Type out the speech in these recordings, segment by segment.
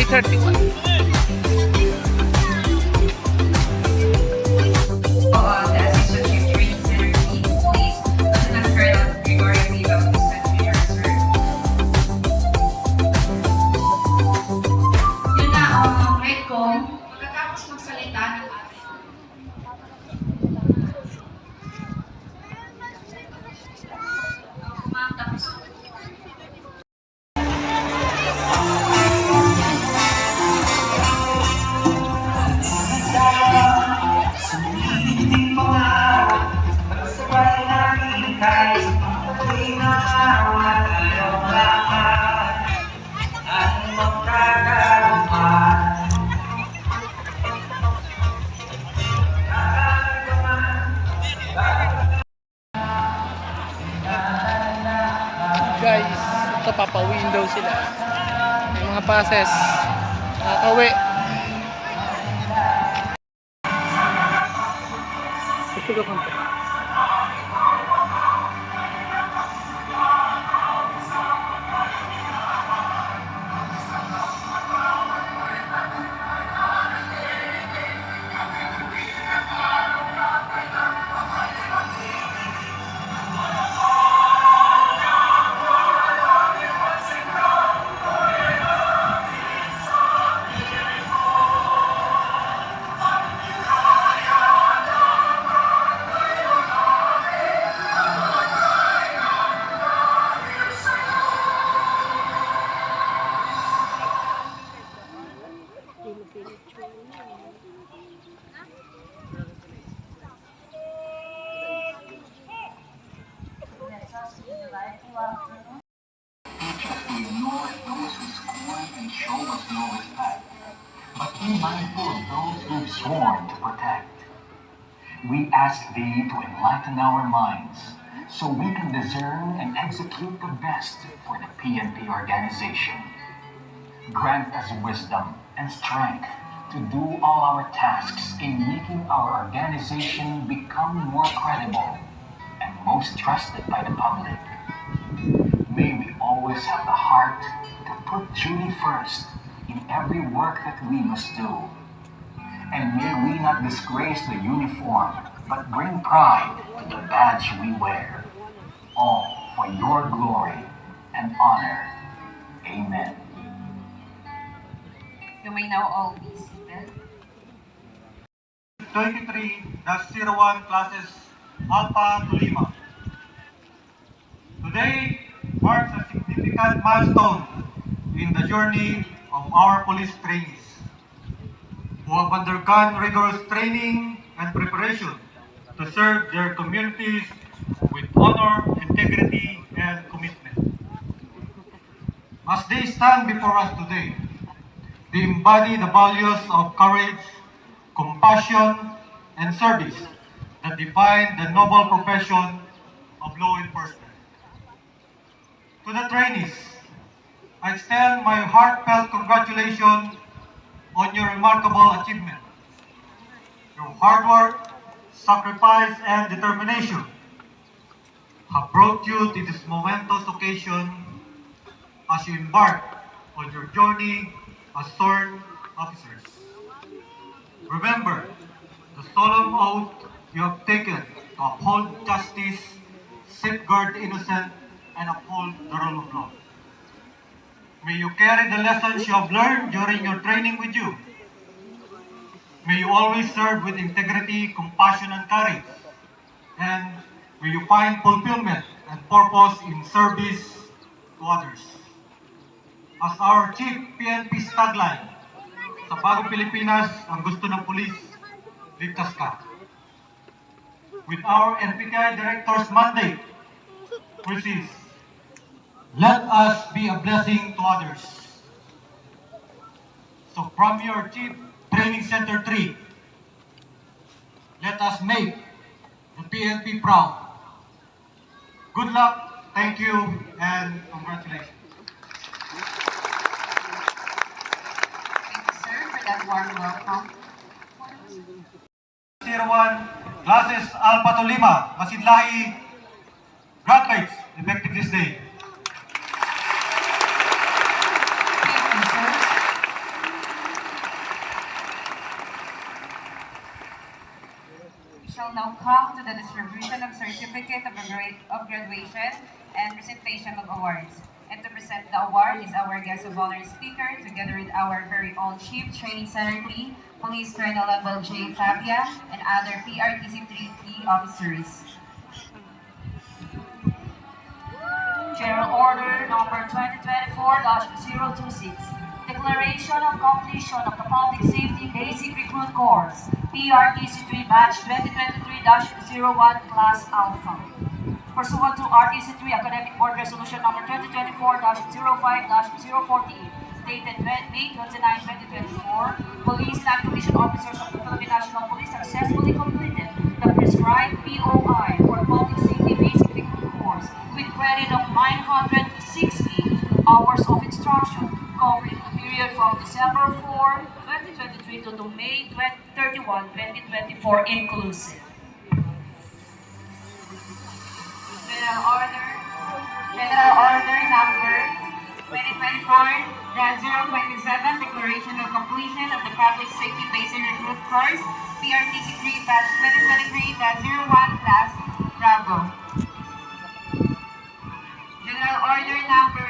May 31. Pagkatapos magsalita ng Guys, ito papawin daw sila. May mga passes. Nakakawi. Ito ko pa. We ignore those who scorn and show us no respect, but be mindful of those we've sworn to protect. We ask Thee to enlighten our minds so we can discern and execute the best for the PNP organization. Grant us wisdom and strength to do all our tasks in making our organization become more credible and most trusted by the public. May we always have the heart to put duty first in every work that we must do. And may we not disgrace the uniform, but bring pride to the badge we wear. All for your glory and honor. Amen. You may now all be seated. 23-01 classes Alpha to Lima. Today marks a significant milestone in the journey of our police trainees who have undergone rigorous training and preparation to serve their communities with honor, integrity, and commitment. As they stand before us today, they embody the values of courage, compassion, and service that define the noble profession of law enforcement. To the trainees, I extend my heartfelt congratulations on your remarkable achievement. Your hard work, sacrifice, and determination have brought you to this momentous occasion as you embark on your journey as sworn officers. Remember the solemn oath you have taken to uphold justice, safeguard the innocent, and uphold the rule of law. May you carry the lessons you have learned during your training with you. May you always serve with integrity, compassion, and courage. And may you find fulfillment and purpose in service to others. As our Chief PNP tagline, sa bagong Pilipinas, ang gusto ng pulis, ligtas ka. With our NPTI Director's mandate, which is, let us be a blessing to others. So from your Chief Training Center 3, let us make the PNP proud. Good luck, thank you, and congratulations. Thank you, sir, for that warm welcome. 01 classes Alpha to Lima, Masidlahi graduates, effective this day. Thank you, sir. will now come to the distribution of certificate of graduation and presentation of awards. And to present the award is our guest of honor speaker, together with our very own Chief Training Center 3, Police Colonel Level J. Fabia, and other PRTC 3 officers. General Order number 2024-026. Declaration of completion of the Public Safety Basic Recruit Course, PRTC-3 Batch 2023-01 Class Alpha. Pursuant to RTC-3 Academic Board Resolution number 2024-05-048, dated May 29, 2024, police and commissioned officers of the Philippine National Police successfully completed the prescribed POI for Public Safety Basic Recruit Course with credit of 960 hours of instruction, covering the period from December 4, 2023 to May 31, 2024 inclusive. General Order number 2024-027, Declaration of Completion of the Public Safety Basic Recruit Course, PRTC 3 Batch 2023-01 Class Bravo. General Order number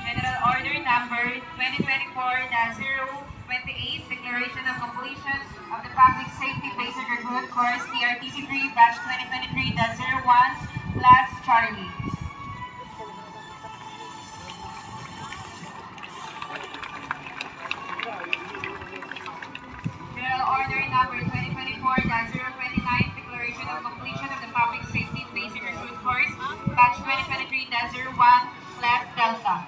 General Order number 2024-028, Declaration of Completion of the Public Safety Basic Recruit Course, PRTC 3 Batch 2023-01 Class Charlie. General Order number 2024-029, Declaration of Completion of the Public Safety Basic Recruit Course, Batch 2023-01 Class Delta.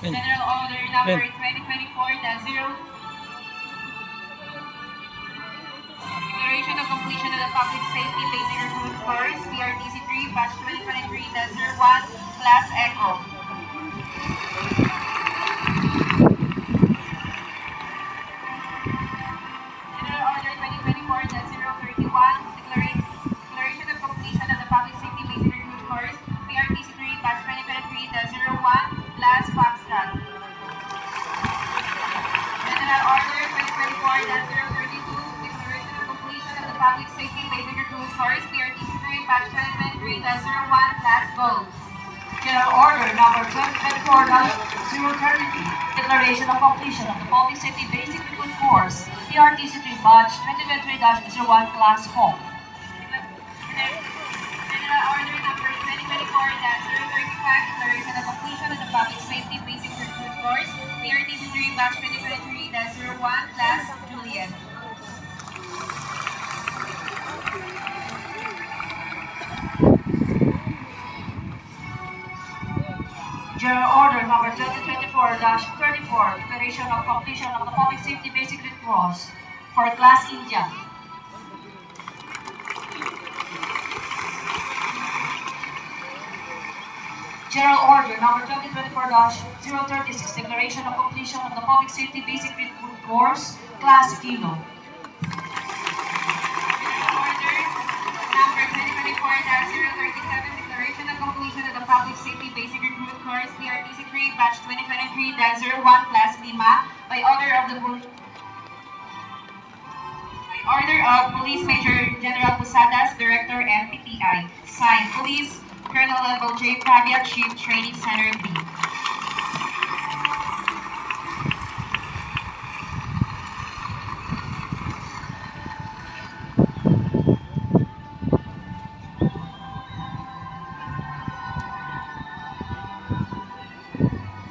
General Order number 2024-0. Declaration of Completion of the Public Safety Basic Recruit Course, PRTC 3, Batch 2023-01, Class Echo. General Order 2024-031, Declaration of Completion of the Public Safety Basic Recruit Course, PRTC 3, Batch 2023-01, Class Foxtrot. General Order 2024-032, Declaration of Completion of the Public Safety Basic Recruit Course, PRTC 3, Batch 2023-01, Class Gold. General Order number 2024-033, Declaration of Completion of the Public Safety Basic Recruit Course, PRTC 3 Batch 2023-01 Class Home. General Order number 2024-035, Declaration of Completion of the Public Safety Basic Recruit Course, PRTC 3, Batch 2023-01, Class Juliet. General Order number 2024-34, Declaration of Completion of the Public Safety Basic Recruit Course for Class India. General Order number 2024-036, Declaration of Completion of the Public Safety Basic Recruit Course, Class Kilo. Order number 2024-037, Declaration of Completion of the Public Safety Basic Recruit Course, PRTC 3, Batch 2023-01, Class Lima, by order of Police Major General Posadas, Director MPTI. Signed, Police Colonel Level J. Fabia, Chief Training Center B.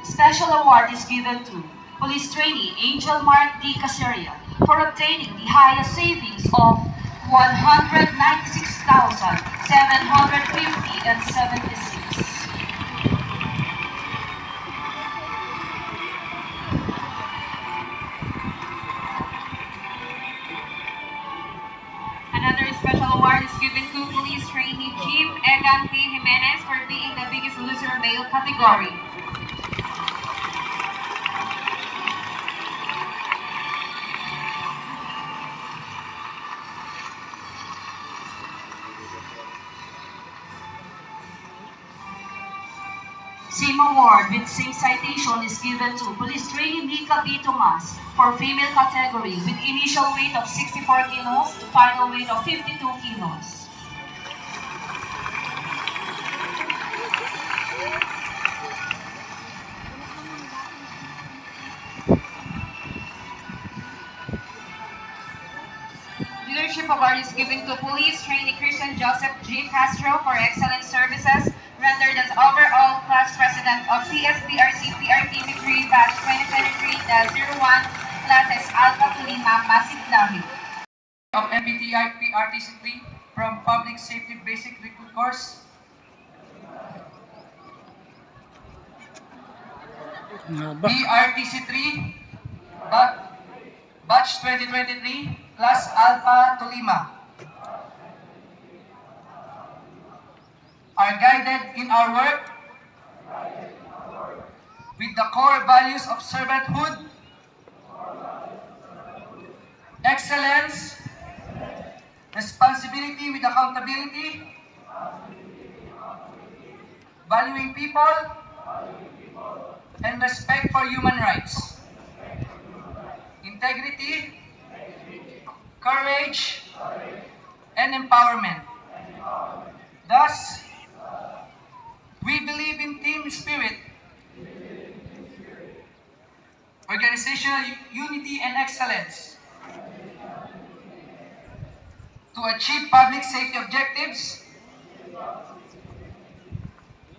Special award is given to Police Trainee Angel Mark D. Caseria for obtaining the highest savings of 196,750.76. Another special award is given to Police Trainee Chief Egan P. Jimenez for being the biggest loser male category. Same award with same citation is given to Police Trainee Nika B. Tomas for female category with initial weight of 64 kilos, final weight of 52 kilos. Leadership Award is given to Police Trainee Christian Joseph G. Castro for excellent services rendered as overall class president of CSBRC PRTC3 Batch 2023-01 Classes Alpha to Lima, Masig Dami. Of MBTI PRTC3 from Public Safety Basic Recruit Course. Haba. PRTC3 Batch 2023 Class Alpha to Lima. Are guided in our work with the core values of servanthood, excellence, responsibility with accountability, valuing people, and respect for human rights, integrity, courage, and empowerment. Thus, we believe in team spirit, organizational unity, and excellence to achieve public safety objectives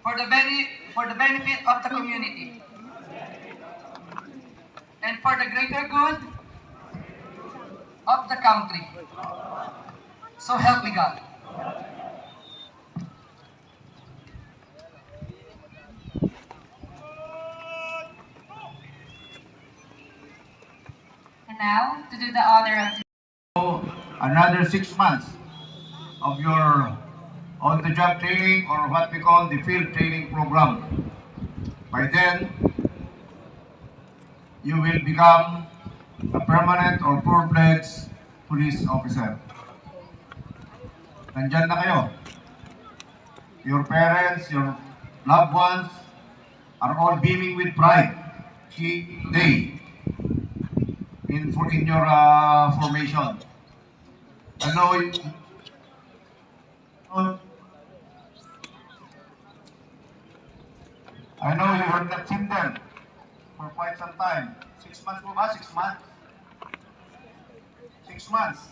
for the benefit of the community and for the greater good of the country. So help me God. And now, to do the honor of Another 6 months of your on-the-job training, or what we call the field training program. By then, you will become a permanent or full-fledged police officer. Nandyan na kayo. Your parents, your loved ones are all beaming with pride today in your formation. I know you have not seen them for quite some time. 6 months po ba? 6 months? 6 months.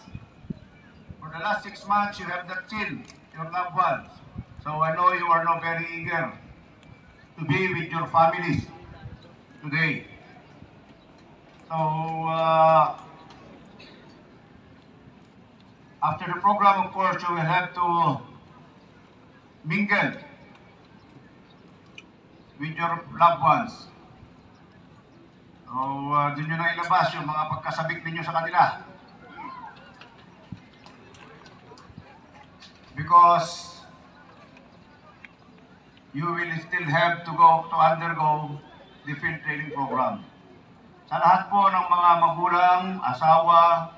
For the last 6 months, you have not seen your loved ones. So I know you are now very eager to be with your families today. So, after the program, of course, you will have to mingle with your loved ones. So, dun nyo na ilabas yung mga pagkasabik ninyo sa kanila. Because you will still have to undergo the field training program. Sa lahat po ng mga magulang, asawa,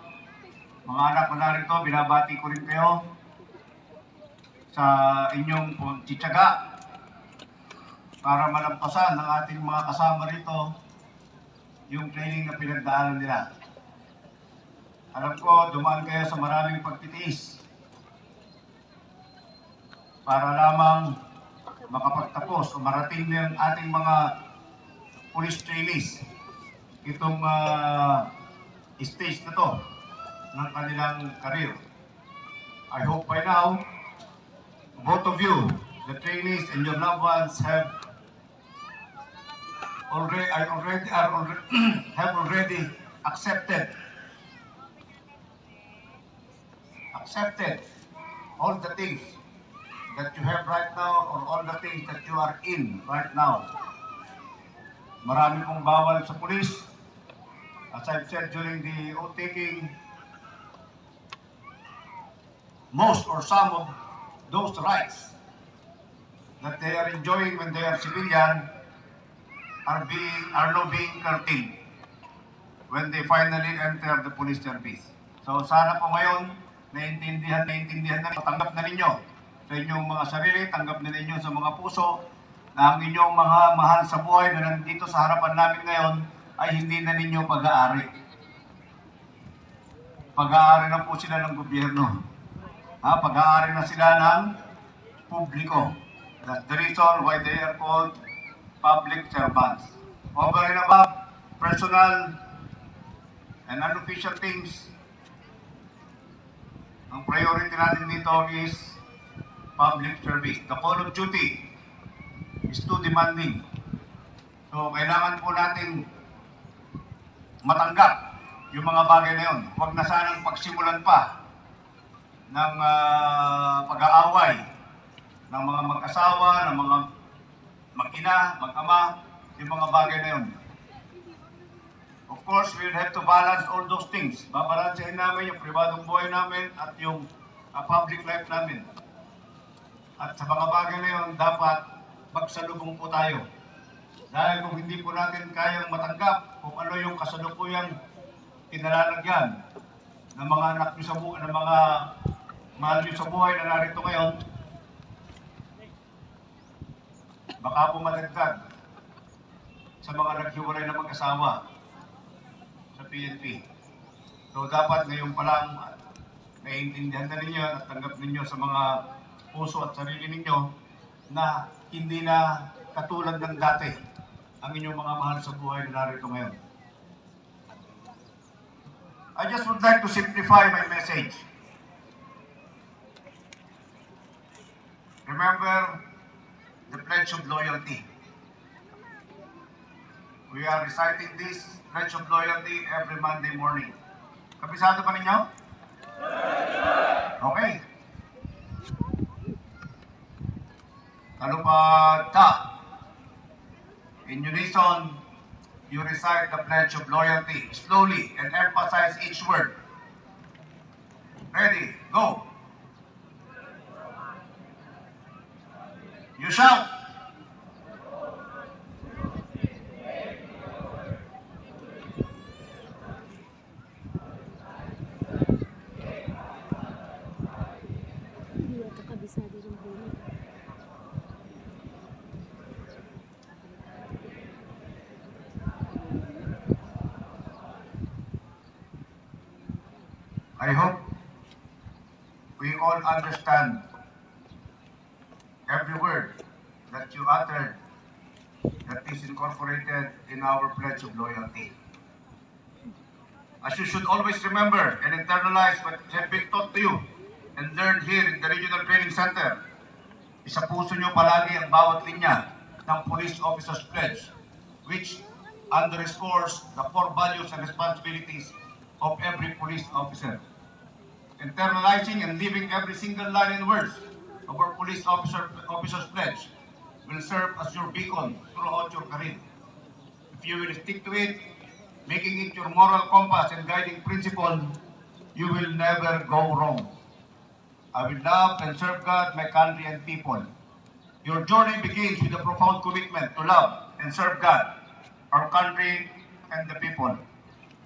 mga anak na narito, binabati ko rin kayo sa inyong titiyaga para malampasan ng ating mga kasama rito yung training na pinagdaanan nila. Alam ko, dumaan kayo sa maraming pagtitiis para lamang makapagtapos o marating ng ating mga police trainees itong stage na to ng kanilang career. I hope by now, both of you, the trainees and your loved ones, have already accepted all the things that you have right now, or all the things that you are in right now. Marami pong bawal sa pulis. As I've said during the oath taking, most or some of those rights that they are enjoying when they are civilian are now being curtailed when they finally enter the police service. So sana po ngayon, naintindihan na tanggap na ninyo sa inyong mga sarili, tanggap na ninyo sa mga puso, na ang inyong mga mahal sa buhay na nandito sa harapan namin ngayon ay hindi na ninyo pag-aari. Pag-aari na po sila ng gobyerno. Pag-aari na sila ng publiko. That's the reason why they are called public servants. Over and above personal and unofficial things, ang priority natin dito is public service. The call of duty is too demanding. So, kailangan po natin matanggap yung mga bagay na yun. Huwag na sanang pagsimulan pa ng pag-aaway ng mga mag-asawa, ng mga mag-ina, mag-ama, yung mga bagay na yun. Of course, we'll have to balance all those things. Babalansehin namin yung pribadong buhay namin at yung public life namin. At sa mga bagay na yun, dapat magsalubong po tayo. Dahil kung hindi po natin kayang matanggap kung ano yung kasalukuyang kinalalagyan ng mga anak nyo sa buhay, ng mga mahal nyo sa buhay na narito ngayon, baka po madagdag sa mga naghiwalay na mag-asawa sa PNP. So dapat ngayon pa lang naiintindihan na ninyo at tanggap ninyo sa mga puso at sarili ninyo na hindi na katulad ng dati ang inyong mga mahal sa buhay na narito ngayon. I just would like to simplify my message. Remember the Pledge of Loyalty. We are reciting this Pledge of Loyalty every Monday morning. Kabisado pa ninyo? Okay. Talupad-ta. In unison, you recite the Pledge of Loyalty slowly and emphasize each word. Ready, go. You shout. I hope we all understand every word that you uttered that is incorporated in our Pledge of Loyalty. As you should always remember and internalize what has been taught to you and learned here in the Regional Training Center, isa puso nyo palagi ang bawat linya ng Police Officer's Pledge, which underscores the core values and responsibilities of every police officer. Internalizing and living every single line and words of our police officer's pledge will serve as your beacon throughout your career. If you will stick to it, making it your moral compass and guiding principle, you will never go wrong. I will love and serve God, my country, and people. Your journey begins with a profound commitment to love and serve God, our country, and the people.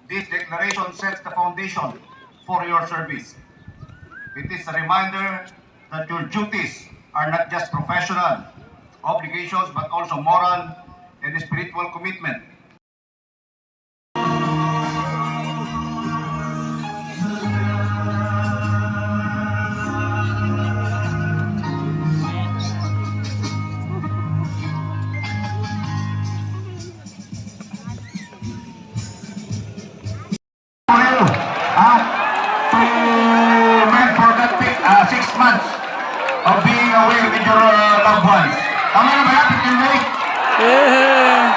This declaration sets the foundation for your service. It is a reminder that your duties are not just professional obligations but also moral and spiritual commitment. Meant for that 6 months of being away with your loved ones. Tama na ba yan, Pinay? Yeah!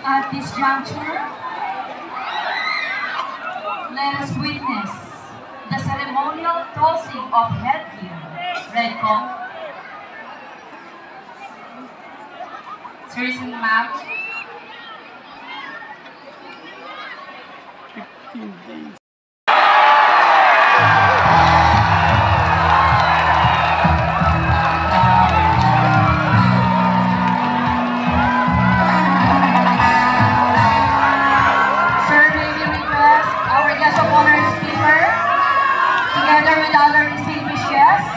At this juncture, let us witness the ceremonial tossing of headgear. Redco. Sirs and ma'am, 15 days. Sir, may we request our guest of honor speaker, together with other distinguished guests.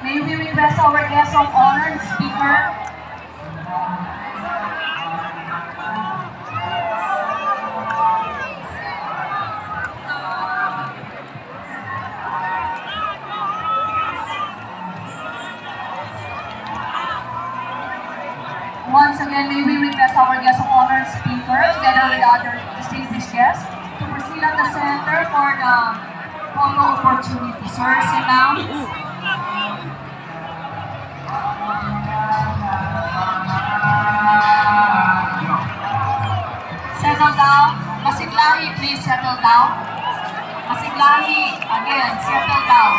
May we request our guest of honor speaker, once again, may we request our guest of honor speaker, together with other distinguished guests, to proceed at the center for the photo opportunity. Sir, sit down. Settle down. Masiglahi, please settle down. Masiglahi, again, settle down.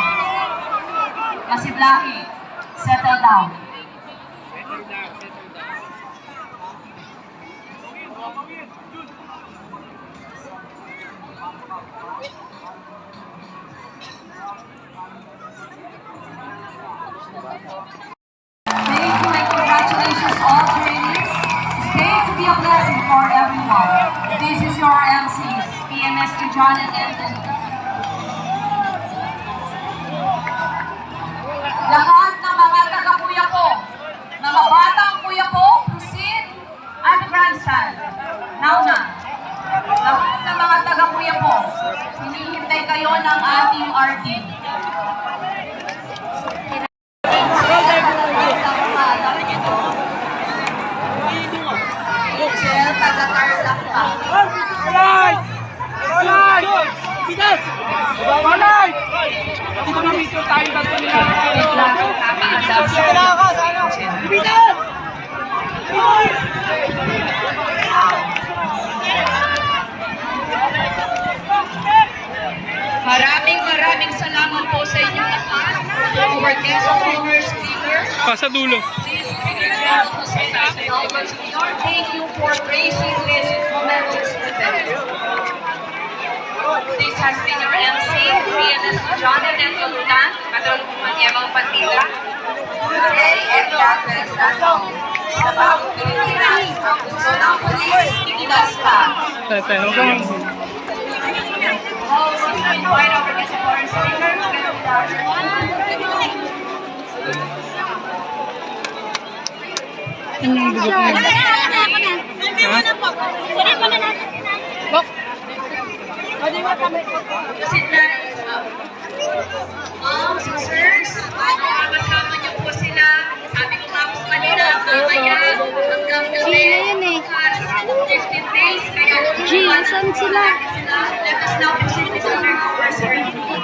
Masiglahi, settle down. Thank you and congratulations all trainees. Stay to be a blessing for everyone. This is your MCs, PMS John and Anthony. Lahat ng mga taga-kuya ko, mga batang kuya ko, proceed at the grandstand. Now na. Lahat ng mga taga-kuya ko, hinihintay kayo ng ating RD. Michelle, taga-tarlak ka. Alay! Alay! Bigas! Alay! Dito na dito tayo tatlo nila. Wait lang, kaka-adap siya. Bigas! Maraming salamat po sa inyo lahat. Our guest of honor speaker, Pasa dulo. please Speaker General Jose Alba Jr. Thank you for gracing this momentous event. This has been your MC, PNS John and Tolulan, Madalungan Yamang Partida. Today and God bless us all. Sa bawat Pilipinas, ang gusto ng polis, ikinasta. Also, invite our guest of honor speaker, sisters, kasama niyo po sila. Sabi ko nga po kanina, mamaya hanggang gabi, bukas, 15 days, kaya G, saan sila? let us now proceed with our ceremony.